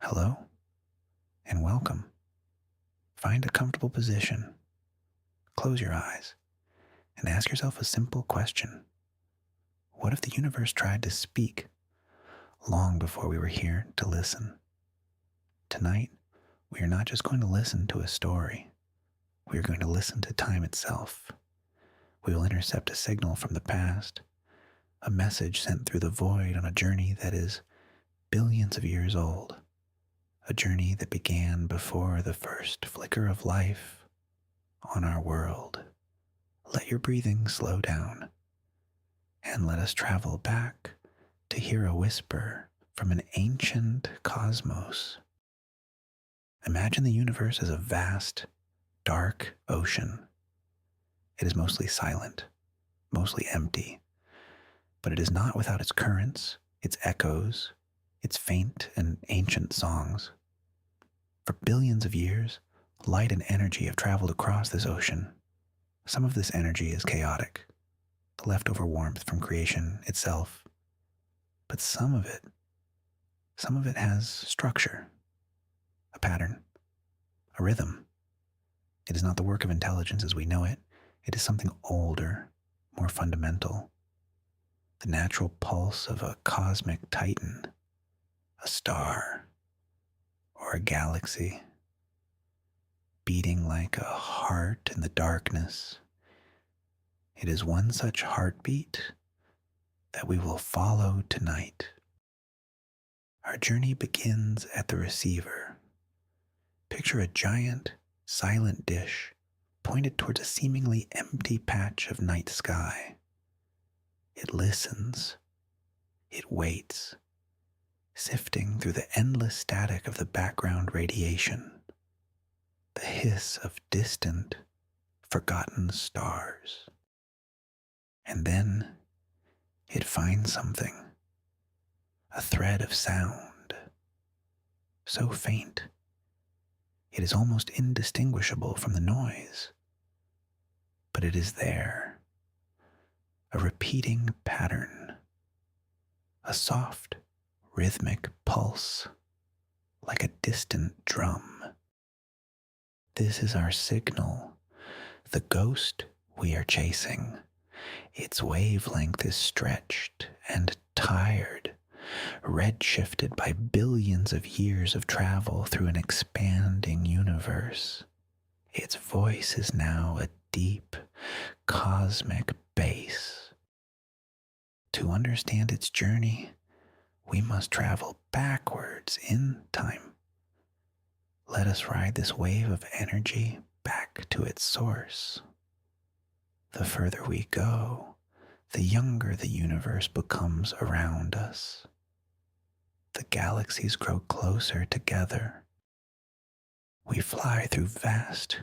Hello and welcome. Find a comfortable position, close your eyes, and ask yourself a simple question. What if the universe tried to speak long before we were here to listen? Tonight, we are not just going to listen to a story, we are going to listen to time itself. We will intercept a signal from the past, a message sent through the void on a journey that is billions of years old. A journey that began before the first flicker of life on our world. Let your breathing slow down and let us travel back to hear a whisper from an ancient cosmos. Imagine the universe as a vast, dark ocean. It is mostly silent, mostly empty, but it is not without its currents, its echoes, its faint and ancient songs. For billions of years, light and energy have traveled across this ocean. Some of this energy is chaotic, the leftover warmth from creation itself. But some of it has structure, a pattern, a rhythm. It is not the work of intelligence as we know it. It is something older, more fundamental. The natural pulse of a cosmic titan, a star, or a galaxy, beating like a heart in the darkness. It is one such heartbeat that we will follow tonight. Our journey begins at the receiver. Picture a giant, silent dish pointed towards a seemingly empty patch of night sky. It listens. It waits, sifting through the endless static of the background radiation, the hiss of distant, forgotten stars. And then it finds something, a thread of sound, so faint it is almost indistinguishable from the noise. But it is there, a repeating pattern, a soft, rhythmic pulse, like a distant drum. This is our signal, the ghost we are chasing. Its wavelength is stretched and tired, redshifted by billions of years of travel through an expanding universe. Its voice is now a deep, cosmic bass. To understand its journey, we must travel backwards in time. Let us ride this wave of energy back to its source. The further we go, the younger the universe becomes around us. The galaxies grow closer together. We fly through vast,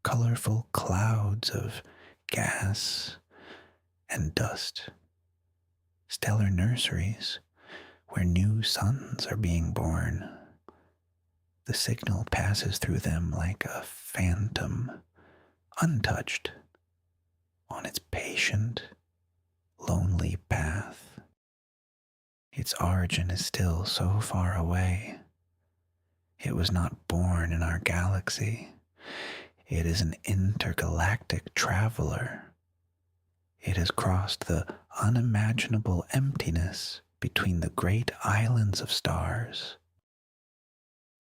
colorful clouds of gas and dust. Stellar nurseries where new suns are being born. The signal passes through them like a phantom, untouched, on its patient, lonely path. Its origin is still so far away. It was not born in our galaxy. It is an intergalactic traveler. It has crossed the unimaginable emptiness between the great islands of stars.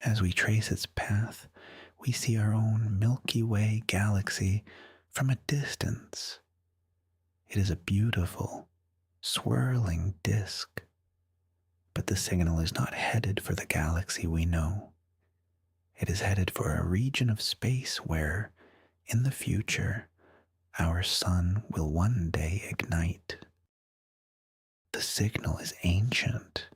As we trace its path, we see our own Milky Way galaxy from a distance. It is a beautiful, swirling disk. But the signal is not headed for the galaxy we know. It is headed for a region of space where, in the future, our sun will one day ignite. The signal is ancient.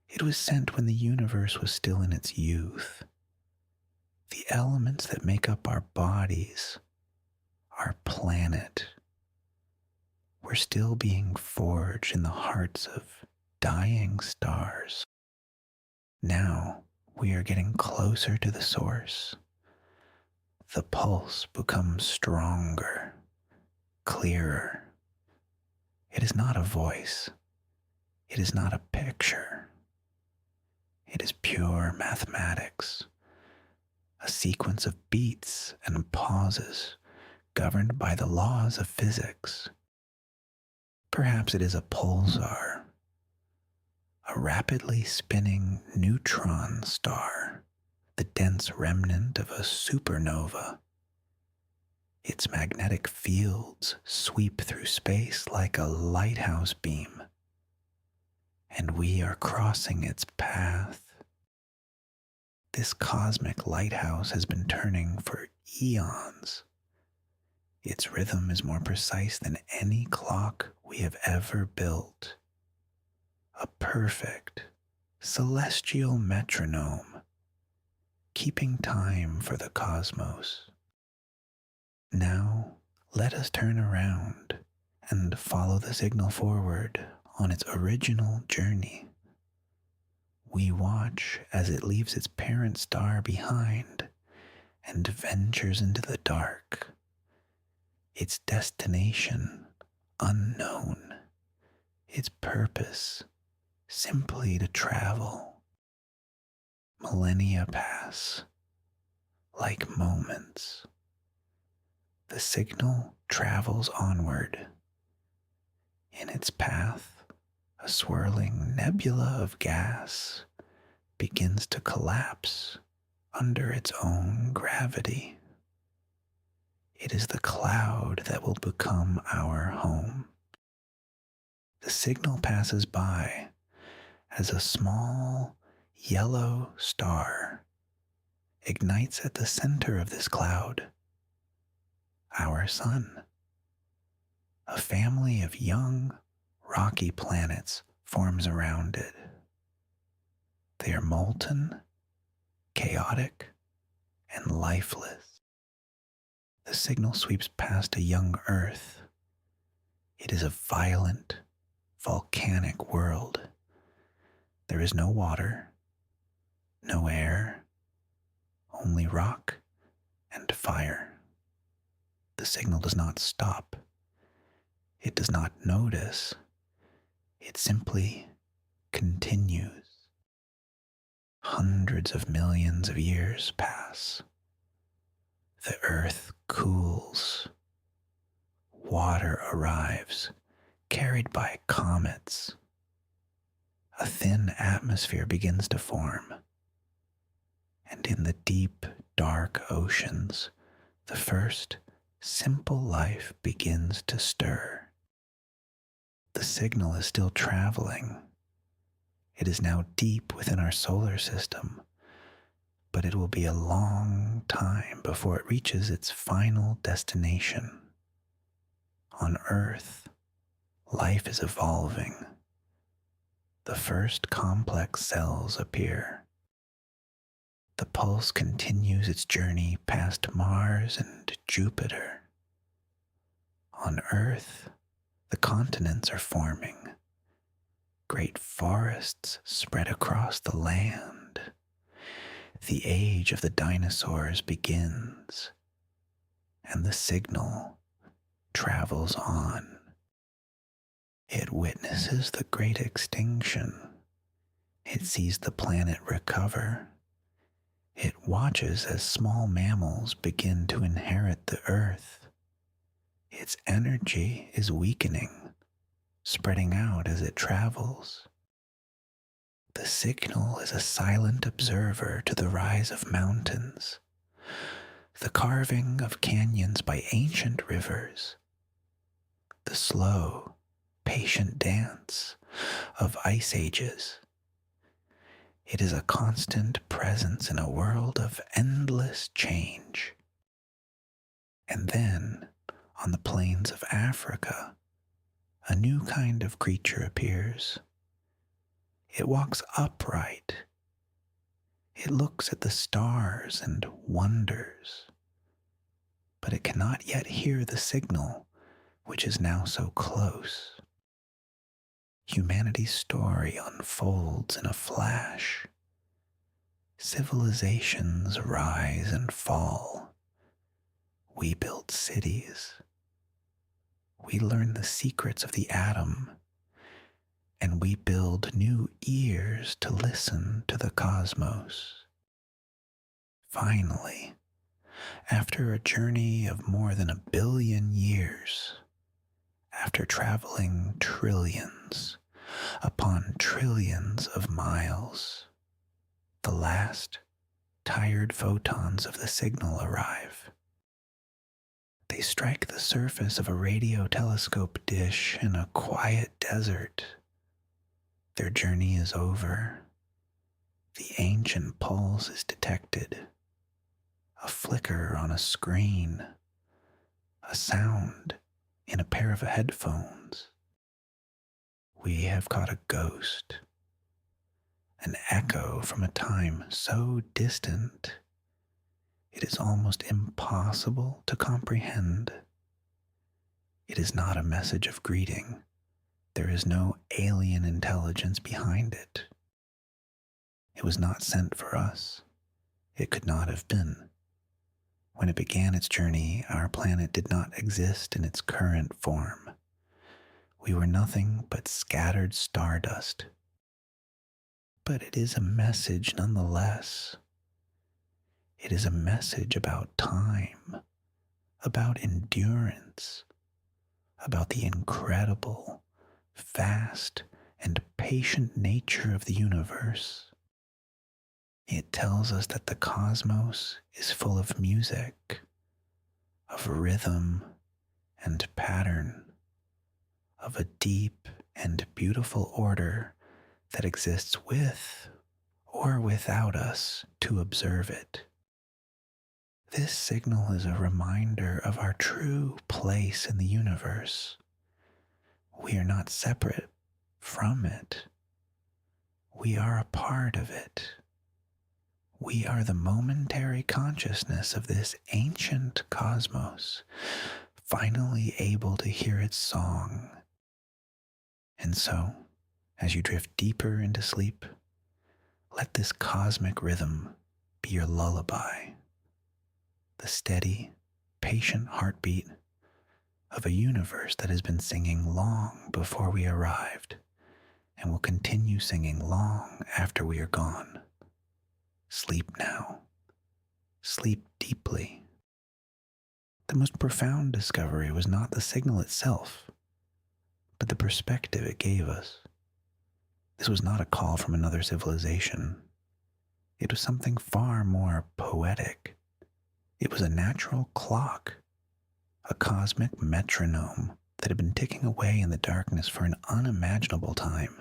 It was sent when the universe was still in its youth. The elements that make up our bodies, our planet, were still being forged in the hearts of dying stars. Now we are getting closer to the source. The pulse becomes stronger, clearer. It is not a voice. It is not a picture. It is pure mathematics, a sequence of beats and pauses governed by the laws of physics. Perhaps it is a pulsar, a rapidly spinning neutron star, the dense remnant of a supernova. Its magnetic fields sweep through space like a lighthouse beam, and we are crossing its path. This cosmic lighthouse has been turning for eons. Its rhythm is more precise than any clock we have ever built. A perfect, celestial metronome, keeping time for the cosmos. Now, let us turn around and follow the signal forward on its original journey. We watch as it leaves its parent star behind and ventures into the dark, its destination unknown, its purpose simply to travel. Millennia pass like moments. The signal travels onward. In its path, a swirling nebula of gas begins to collapse under its own gravity. It is the cloud that will become our home. The signal passes by as a small yellow star ignites at the center of this cloud. Our sun. A family of young, rocky planets forms around it. They are molten, chaotic, and lifeless. The signal sweeps past a young Earth. It is a violent, volcanic world. There is no water, no air, only rock and fire. The signal does not stop. It does not notice. It simply continues. Hundreds of millions of years pass. The earth cools. Water arrives, carried by comets. A thin atmosphere begins to form. And in the deep, dark oceans, the first simple life begins to stir. The signal is still traveling. It is now deep within our solar system, but it will be a long time before it reaches its final destination. On Earth, life is evolving. The first complex cells appear. The pulse continues its journey past Mars and Jupiter. On Earth, the continents are forming. Great forests spread across the land. The age of the dinosaurs begins, and the signal travels on. It witnesses the great extinction. It sees the planet recover. It watches as small mammals begin to inherit the earth. Its energy is weakening, spreading out as it travels. The signal is a silent observer to the rise of mountains, the carving of canyons by ancient rivers, the slow, patient dance of ice ages. It is a constant presence in a world of endless change. And then, on the plains of Africa, a new kind of creature appears. It walks upright. It looks at the stars and wonders. But it cannot yet hear the signal, which is now so close. Humanity's story unfolds in a flash. Civilizations rise and fall. We build cities. We learn the secrets of the atom, and we build new ears to listen to the cosmos. Finally, after a journey of more than 1 billion years, after traveling trillions upon trillions of miles, the last tired photons of the signal arrive. They strike the surface of a radio telescope dish in a quiet desert. Their journey is over. The ancient pulse is detected. A flicker on a screen. A sound in a pair of headphones. We have caught a ghost. An echo from a time so distant it is almost impossible to comprehend. It is not a message of greeting. There is no alien intelligence behind it. It was not sent for us. It could not have been. When it began its journey, our planet did not exist in its current form. We were nothing but scattered stardust. But it is a message nonetheless. It is a message about time, about endurance, about the incredible, vast, and patient nature of the universe. It tells us that the cosmos is full of music, of rhythm and pattern, of a deep and beautiful order that exists with or without us to observe it. This signal is a reminder of our true place in the universe. We are not separate from it. We are a part of it. We are the momentary consciousness of this ancient cosmos, finally able to hear its song. And so, as you drift deeper into sleep, let this cosmic rhythm be your lullaby. The steady, patient heartbeat of a universe that has been singing long before we arrived and will continue singing long after we are gone. Sleep now. Sleep deeply. The most profound discovery was not the signal itself, but the perspective it gave us. This was not a call from another civilization. It was something far more poetic. It was a natural clock, a cosmic metronome that had been ticking away in the darkness for an unimaginable time.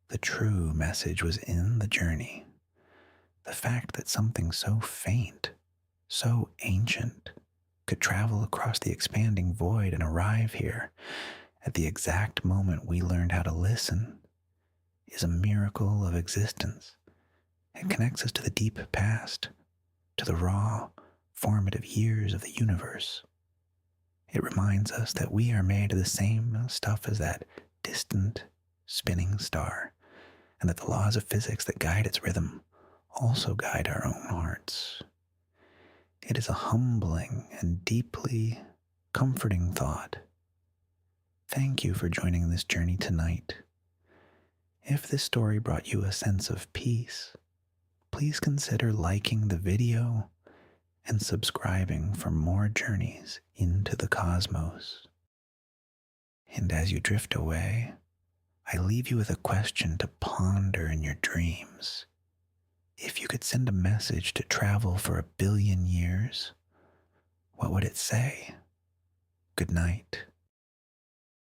The true message was in the journey. The fact that something so faint, so ancient, could travel across the expanding void and arrive here at the exact moment we learned how to listen is a miracle of existence. It connects us to the deep past, to the raw, formative years of the universe. It reminds us that we are made of the same stuff as that distant, spinning star, and that the laws of physics that guide its rhythm also guide our own hearts. It is a humbling and deeply comforting thought. Thank you for joining this journey tonight. If this story brought you a sense of peace, please consider liking the video and subscribing for more journeys into the cosmos. And as you drift away, I leave you with a question to ponder in your dreams. If you could send a message to travel for 1 billion years, what would it say? Good night.